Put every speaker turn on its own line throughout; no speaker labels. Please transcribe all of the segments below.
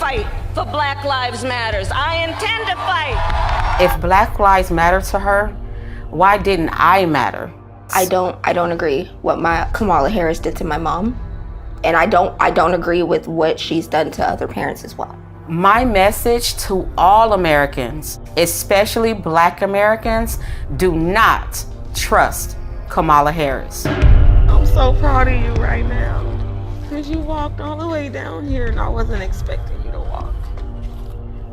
fight for Black Lives Matters. I intend to fight.
If Black lives matter to her, why didn't I matter?
I don't agree what Kamala Harris did to my mom. And I don't agree with what she's done to other parents as well.
My message to all Americans, especially Black Americans, do not trust Kamala Harris.
I'm so proud of you right now, because you walked all the way down here and I wasn't expecting you to walk.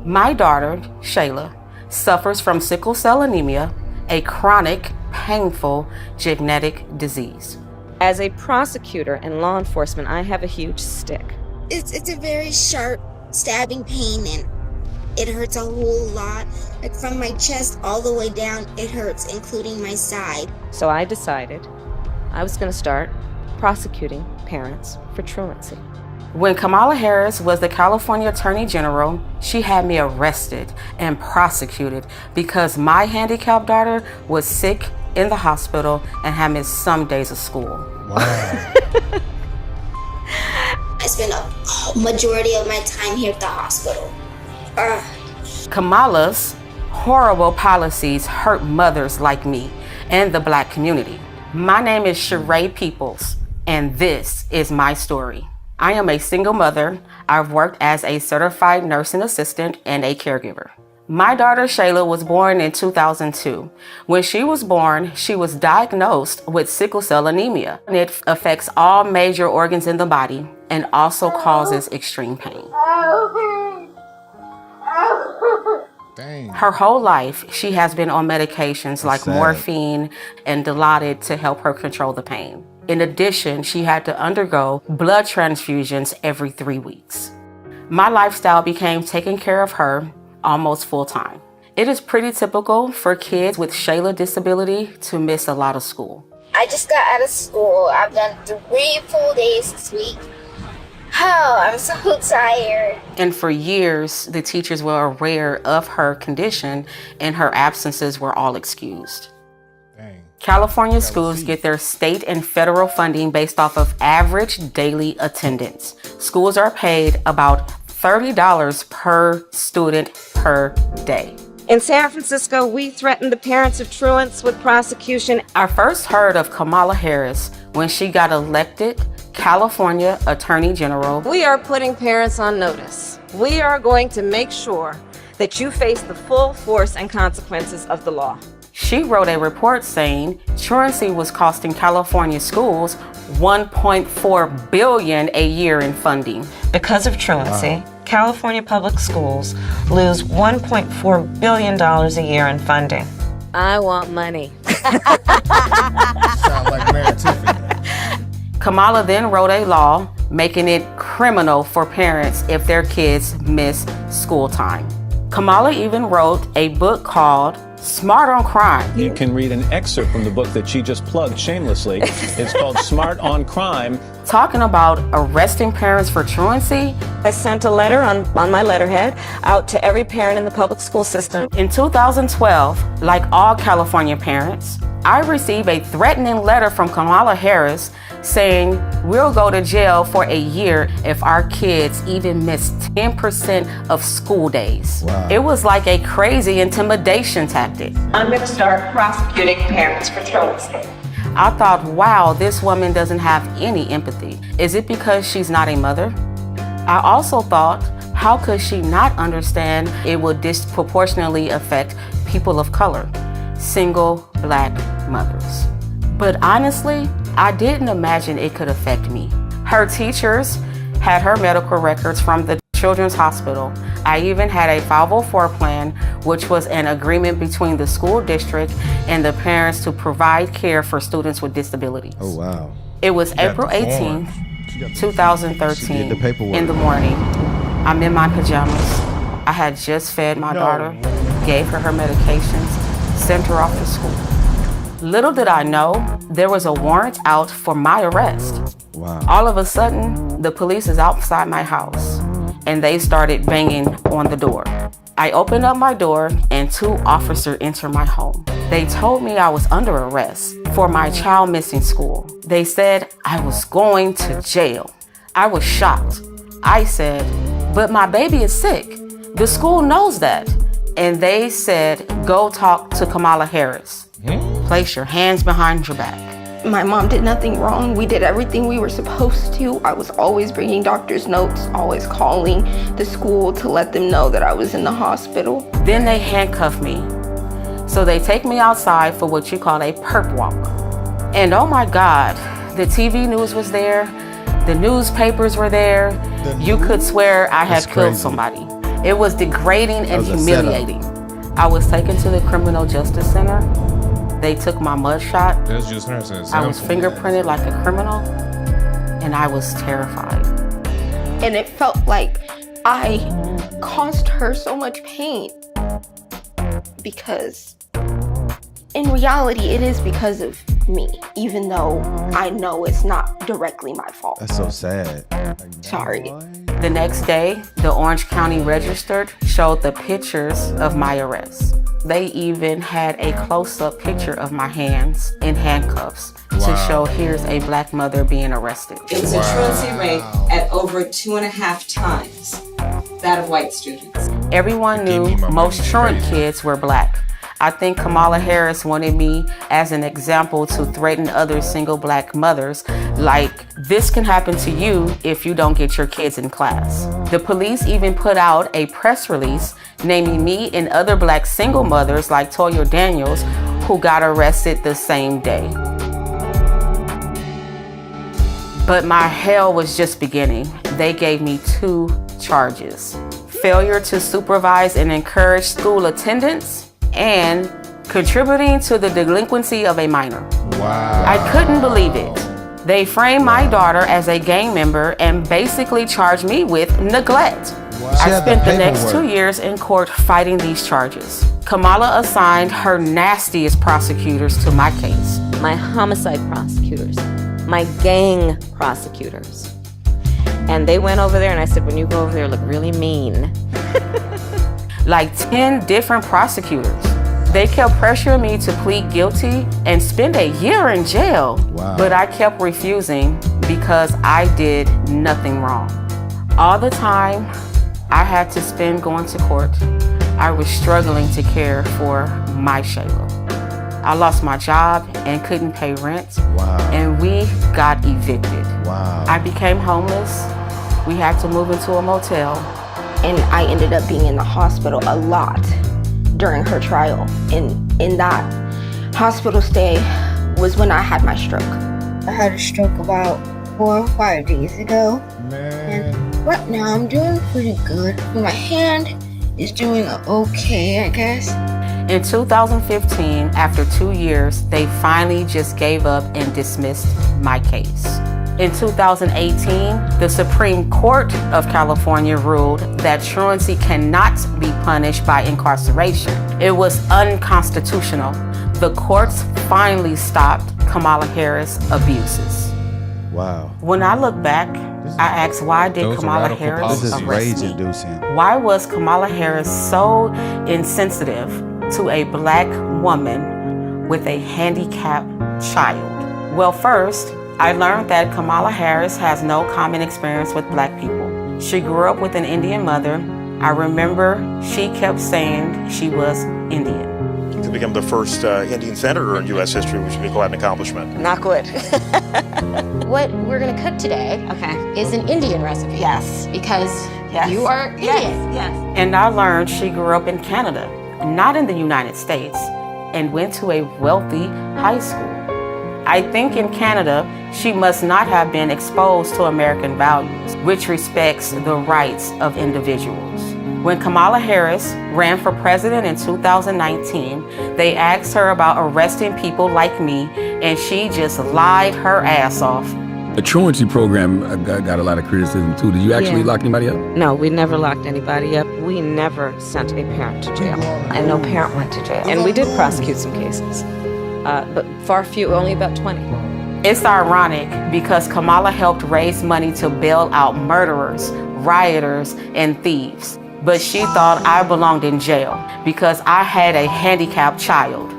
My daughter, Shayla, suffers from sickle cell anemia, a chronic, painful genetic disease.
As a prosecutor and law enforcement, I have a huge stick.
It's a very sharp stabbing pain, and it hurts a whole lot. Like from my chest all the way down, it hurts, including my side.
So I decided I was going to start prosecuting parents for truancy.
When Kamala Harris was the California Attorney General, she had me arrested and prosecuted because my handicapped daughter was sick in the hospital and had missed some days of school.
Wow.
I spent a majority of my time here at the hospital.
Kamala's horrible policies hurt mothers like me and the Black community. My name is Sheree Peoples, and this is my story. I am a single mother. I've worked as a certified nursing assistant and a caregiver. My daughter Shayla was born in 2002. When she was born, she was diagnosed with sickle cell anemia. It affects all major organs in the body and also causes extreme pain.
Dang.
Her whole life, she has been on medications like morphine and Dilaudid to help her control the pain. In addition, she had to undergo blood transfusions every 3 weeks. My lifestyle became taking care of her almost full time. It is pretty typical for kids with Shayla disability to miss a lot of school.
I just got out of school. I've done 3 full days this week. Oh, I'm so tired.
And for years, the teachers were aware of her condition and her absences were all excused.
Dang.
California schools get their state and federal funding based off of average daily attendance. Schools are paid about $30 per student per day.
In San Francisco, we threatened the parents of truants with prosecution.
I first heard of Kamala Harris when she got elected California Attorney General.
We are putting parents on notice. We are going to make sure that you face the full force and consequences of the law.
She wrote a report saying truancy was costing California schools $1.4 billion a year in funding.
Because of truancy, California public schools lose $1.4 billion a year in funding. I want money.
Sound like Mary Tiffany.
Kamala then wrote a law making it criminal for parents if their kids miss school time. Kamala even wrote a book called Smart on Crime.
You can read an excerpt from the book that she just plugged shamelessly. It's called Smart on Crime.
Talking about arresting parents for truancy.
I sent a letter on my letterhead out to every parent in the public school system.
In 2012, like all California parents, I received a threatening letter from Kamala Harris saying we'll go to jail for a year if our kids even miss 10% of school days.
Wow.
It was like a crazy intimidation tactic.
I'm going to start prosecuting parents for truancy.
I thought, wow, this woman doesn't have any empathy. Is it because she's not a mother? I also thought, how could she not understand it would disproportionately affect people of color, single Black mothers? But honestly, I didn't imagine it could affect me. Her teachers had her medical records from the Children's Hospital. I even had a 504 plan, which was an agreement between the school district and the parents to provide care for students with disabilities.
Oh, wow.
It was
She got
April
the form.
18th, 2013,
She did the paperwork.
in the morning. I'm in my pajamas. I had just fed my daughter, gave her medications, sent her off to school. Little did I know, there was a warrant out for my arrest.
Wow.
All of a sudden, the police is outside my house and they started banging on the door. I opened up my door and 2 officers entered my home. They told me I was under arrest for my child missing school. They said I was going to jail. I was shocked. I said, but my baby is sick. The school knows that. And they said, go talk to Kamala Harris. Place your hands behind your back.
My mom did nothing wrong. We did everything we were supposed to. I was always bringing doctor's notes, always calling the school to let them know that I was in the hospital.
Then they handcuff me. So they take me outside for what you call a perp walk. And oh my God, the TV news was there. The newspapers were there. You could swear I had killed somebody. It was degrading and humiliating. I was taken to the Criminal Justice Center. They took my mugshot. I was fingerprinted like a criminal, and I was terrified.
And it felt like I caused her so much pain, because in reality, it is because of me, even though I know it's not directly my fault.
That's so sad.
Sorry.
The next day, the Orange County Register showed the pictures of my arrest. They even had a close-up picture of my hands in handcuffs to show here's a black mother being arrested.
It was a truancy rate at over 2.5 times that of white students.
Everyone knew most truant kids were black. I think Kamala Harris wanted me as an example to threaten other single black mothers, like, this can happen to you if you don't get your kids in class. The police even put out a press release naming me and other black single mothers like Toya Daniels, who got arrested the same day. But my hell was just beginning. They gave me 2 charges: failure to supervise and encourage school attendance, and contributing to the delinquency of a minor.
Wow.
I couldn't believe it. They framed my daughter as a gang member and basically charged me with neglect.
Wow.
I spent the next 2 years in court fighting these charges. Kamala assigned her nastiest prosecutors to my case.
My homicide prosecutors, my gang prosecutors. And they went over there and I said, when you go over there, look really mean.
Like 10 different prosecutors. They kept pressuring me to plead guilty and spend a year in jail.
Wow.
But I kept refusing because I did nothing wrong. All the time I had to spend going to court, I was struggling to care for my Shayla. I lost my job and couldn't pay rent.
Wow.
And we got evicted.
Wow.
I became homeless. We had to move into a motel.
And I ended up being in the hospital a lot during her trial. And in that hospital stay was when I had my stroke.
I had a stroke about 4 or 5 days ago.
Man.
And right now I'm doing pretty good. My hand is doing okay, I guess.
In 2015, after 2 years, they finally just gave up and dismissed my case. In 2018, the Supreme Court of California ruled that truancy cannot be punished by incarceration. It was unconstitutional. The courts finally stopped Kamala Harris' abuses.
Wow.
When I look back, I ask, why did Kamala Harris
This is
arrest me?
rage-inducing.
Why was Kamala Harris so insensitive to a black woman with a handicapped child? Well, first, I learned that Kamala Harris has no common experience with black people. She grew up with an Indian mother. I remember she kept saying she was Indian.
To become the first Indian senator in U.S. history, which would be quite an accomplishment.
Not good.
What we're gonna cook today is an Indian recipe.
Yes.
Because you are Indian.
Yes.
And I learned she grew up in Canada, not in the United States, and went to a wealthy high school. I think in Canada, she must not have been exposed to American values, which respects the rights of individuals. When Kamala Harris ran for president in 2019, they asked her about arresting people like me, and she just lied her ass off.
The truancy program got a lot of criticism too. Did you actually lock anybody up?
No, we never locked anybody up. We never sent a parent to jail. And no parent went to jail. And we did prosecute some cases, but far few, only about 20.
It's ironic because Kamala helped raise money to bail out murderers, rioters, and thieves. But she thought I belonged in jail because I had a handicapped child.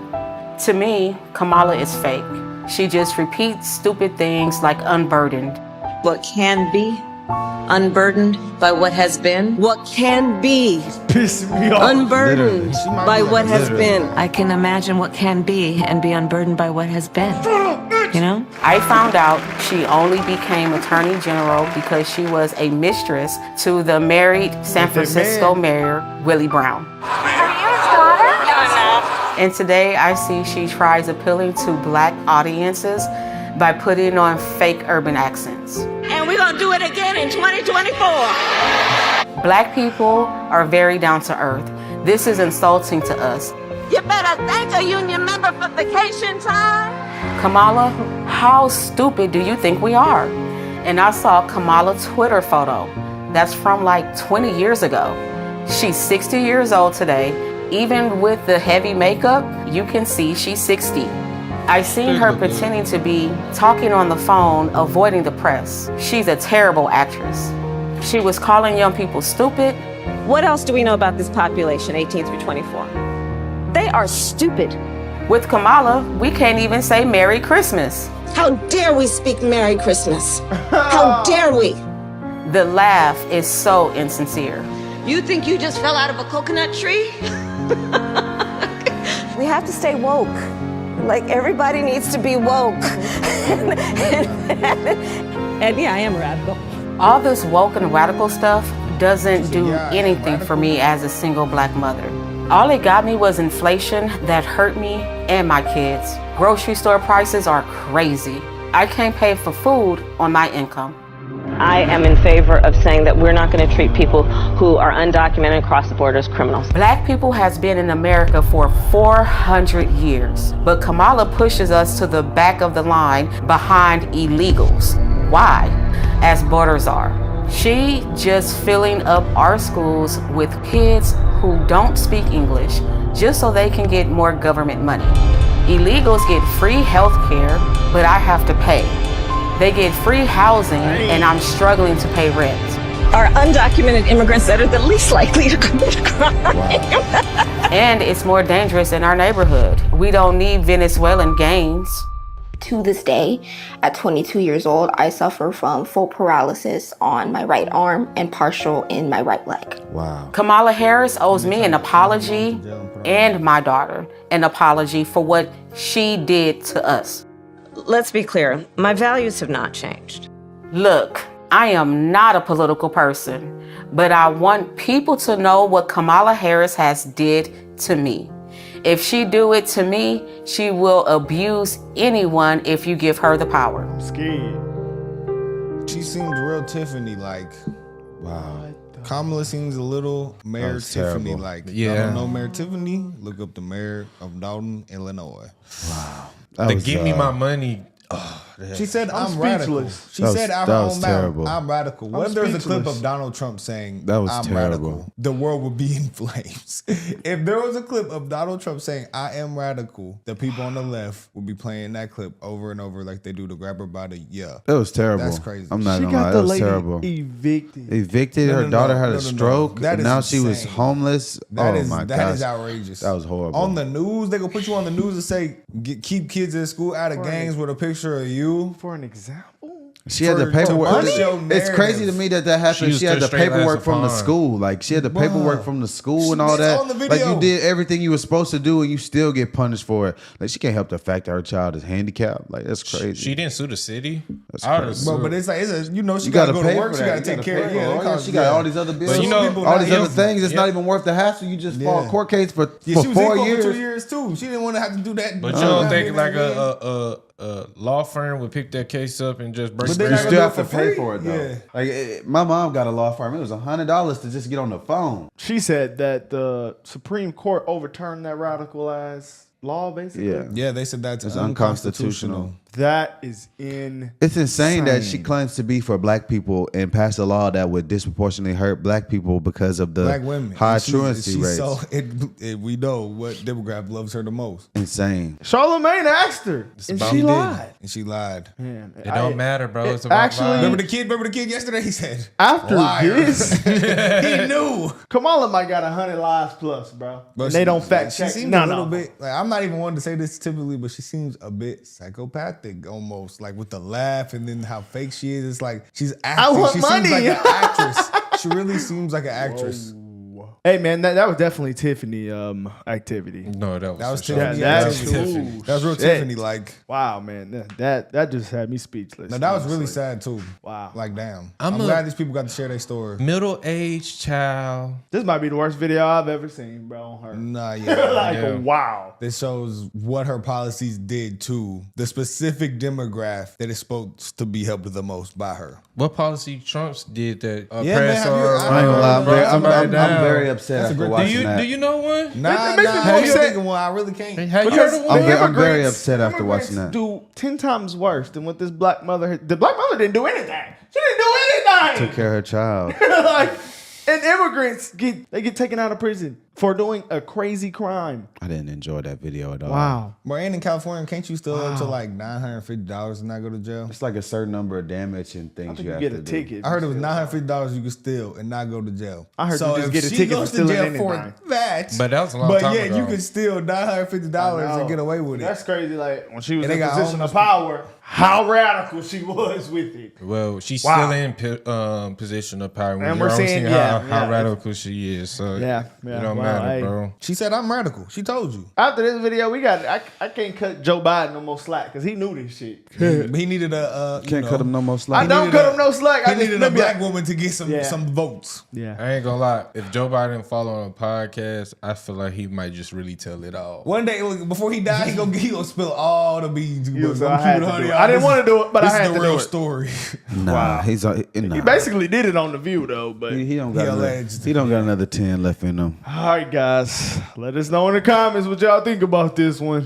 To me, Kamala is fake. She just repeats stupid things like unburdened.
What can be
Unburdened by what has been, what can be.
Piss me off.
Unburdened by what has
literally.
been. I can imagine what can be and be unburdened by what has been. You know?
I found out she only became Attorney General because she was a mistress to the married San Francisco Mayor, Willie Brown. And today I see she tries appealing to black audiences by putting on fake urban accents.
And we're gonna do it again in 2024.
Black people are very down to earth. This is insulting to us.
You better thank a union member for vacation time.
Kamala, how stupid do you think we are? And I saw Kamala's Twitter photo. That's from like 20 years ago. She's 60 years old today. Even with the heavy makeup, you can see she's 60. I seen her pretending to be talking on the phone, avoiding the press. She's a terrible actress. She was calling young people stupid.
What else do we know about this population, 18 through 24? They are stupid.
With Kamala, we can't even say Merry Christmas.
How dare we speak Merry Christmas? How dare we?
The laugh is so insincere.
You think you just fell out of a coconut tree?
We have to stay woke. Like, everybody needs to be woke. And yeah, I am radical.
All this woke and radical stuff doesn't do anything for me as a single black mother. All it got me was inflation that hurt me and my kids. Grocery store prices are crazy. I can't pay for food on my income.
I am in favor of saying that we're not going to treat people who are undocumented across the border as criminals.
Black people has been in America for 400 years, but Kamala pushes us to the back of the line behind illegals. Why? As borders are. She just filling up our schools with kids who don't speak English just so they can get more government money. Illegals get free health care, but I have to pay. They get free housing, and I'm struggling to pay rent.
Are undocumented immigrants that are the least likely to commit a crime.
Wow. And it's more dangerous in our neighborhood. We don't need Venezuelan gangs.
To this day, at 22 years old, I suffer from full paralysis on my right arm and partial in my right leg.
Wow.
Kamala Harris owes me an apology and my daughter an apology for what she did to us.
Let's be clear, my values have not changed.
Look, I am not a political person, but I want people to know what Kamala Harris has did to me. If she do it to me, she will abuse anyone if you give her the power.
I'm scared.
She seems real Tiffany like.
Wow.
Kamala seems a little Mayor Tiffany like.
Yeah.
I don't know Mayor Tiffany. Look up the mayor of Dalton, Illinois.
Wow.
Give me my money. Oh,
she said,
I'm
radical.
speechless.
She said out her own
terrible.
mouth, I'm radical. What if there's a clip of Donald Trump saying,
That was
I'm
terrible.
radical? The world would be in flames. If there was a clip of Donald Trump saying, I am radical, the people on the left would be playing that clip over and over like they do to grab her by the,
That was terrible.
That's crazy.
I'm not
She
gonna
got
lie.
the
That was
lady
terrible.
evicted.
Evicted. Her daughter had a stroke.
That
And
is
now she was
insane.
homeless.
That
oh
is
my
that
gosh.
is outrageous.
That was horrible.
On the news, they gonna put you on the news and say, keep kids in school out of gangs with a picture of you.
For an example?
She had the
to
paperwork.
push your
It's crazy to
narrative.
me that happened.
She
She had
used
the
to straight
paperwork
as a
from the
pawn.
school. Like she had the paperwork from the school and all
It's
that.
on the
Like
video.
you did everything you were supposed to do, and you still get punished for it. Like she can't help the fact that her child is handicapped. Like that's crazy.
She didn't sue the city.
That's
I would've
crazy.
sued.
But it's like she
You
gotta
gotta
go
pay
to work.
for
She
that.
gotta
You
take
gotta
care.
pay
Yeah,
for
they
it.
cost-
She got all these other bills.
But you know-
all these
Yeah.
other things. It's not
Yeah.
even worth the hassle. You just fought
Yeah.
a court case for
Yeah, she was
4
in court
years.
for 2 years too. She didn't want to have to do that.
But you don't think like a law firm would pick that case up and just break
But they
You
not
still
gonna
have
do
to
it for
pay
free.
for it though.
Yeah.
Like my mom got a law firm. It was $100 to just get on the phone.
She said that the Supreme Court overturned that radicalized law, basically.
Yeah.
Yeah, they said that's
It's
unconstitutional.
unconstitutional.
That is insane.
It's insane that she claims to be for black people and passed a law that would disproportionately hurt black people because of the
Black women.
high
And she's
truancy rates.
So we know what demographic loves her the most.
Insane.
Charlamagne asked her, and
About
she
did.
lied.
And she lied.
Man,
It don't matter, bro. It's about
actually,
Remember the kid yesterday? He said,
after
liars.
this,
He knew.
Kamala might got 100 lies plus, bro.
But
And they don't fact
she
check
seems
none
a little
of them.
bit. Like, I'm not even one to say this typically, but she seems a bit psychopathic. climactic almost, like with the laugh and then how fake she is. It's like she's
I
acting.
want
She
money.
seems like an actress. She really seems like an actress.
Hey man, that was definitely Tiffany activity.
No, that
was
for sure.
Tiffany.
That
activity.
Tiffany.
That was real
Shit.
Tiffany like.
Wow, man, that just had me speechless.
No, that was really
honestly.
sad too.
Wow.
Like damn.
I'm
I'm
a-
glad these people got to share their story.
Middle-aged child.
This might be the worst video I've ever seen, bro. On her.
Nah, yeah.
Like
Yeah.
wow.
This shows what her policies did to the specific demographic that is supposed to be helped the most by her.
What policy Trump's did that
Yeah, man, have you-
I ain't gonna lie,
brought
I'm
somebody down?
very upset
That's a
after
great-
watching that.
Do you know one?
Nah,
It makes me
nah.
more
Have you
upset.
thinking one? I really can't.
Have you
Because
heard of one?
I'm very
immigrants-
upset after watching
immigrants
that.
do 10 times worse than what this black mother had. The black mother didn't do anything. She didn't do anything.
Took care of her child.
Like, and immigrants get taken out of prison for doing a crazy crime.
I didn't enjoy that video at all.
Wow.
But and in California, can't you still up to like $950 and not go to jail?
It's like a certain number of damage and
I
things
think
you
you
have
get
to
a
do.
ticket.
I heard it was $950 you could steal and not go to jail.
I heard
so
you just
if
get a
she
ticket
goes
for
to
stealing
jail for
anything.
that.
But that was a long
But
time
yeah,
ago.
you could steal $950 and get away with it.
That's crazy. Like when she was
And
in
they got
position
homeless
of power, how radical she was with it.
Well, she's
Wow.
still in position of power.
And we're seeing,
how
yeah.
radical she is. So
Yeah,
it
yeah,
don't
well,
matter,
hey.
bro.
She said, I'm radical. She told you.
After this video, I can't cut Joe Biden no more slack because he knew this shit.
He needed a
Can't cut him no more slack.
I don't cut him no slack.
He
I just
needed a
maybe
black woman to get some votes.
Yeah.
I ain't gonna lie. If Joe Biden fall on a podcast, I feel like he might just really tell it all.
One day before he died, he gonna spill all the beans.
So I had to do it. I didn't want to do it, but I had to
This is the
do
real
it.
story.
Nah,
Wow.
nah.
He basically did it on the View though, but
He don't
He
got
alleged.
he don't got another 10 left in him.
all right, guys, let us know in the comments what y'all think about this one.